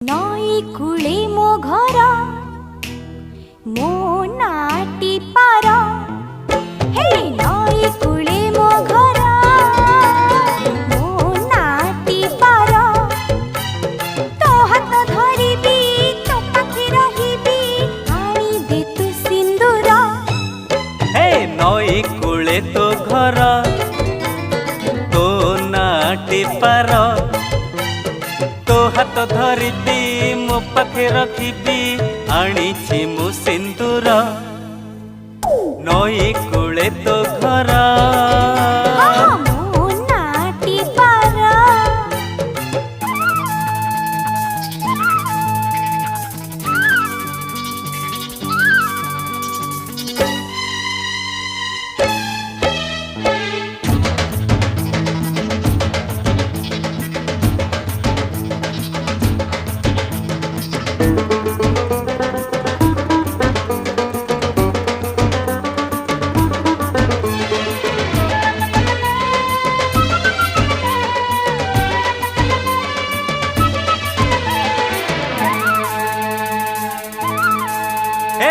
नई कूले मो घर मो नाटी पार हे नई कूले मो घर मो नाटी पार तो हाथ धरिबी तो पाखे रहिबी आनी दे तू सिंदूर हे नई कूले तो घर तो नाटी पार तो हाथ धरिबी मो पाखे रखिबी आनिछि मु सिंदूर नई कूले तो घर मो नाटी पार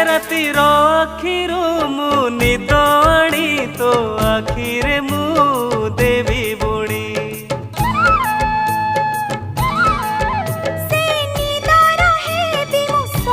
रातिर आखिरू मु निद आनी तो आखिर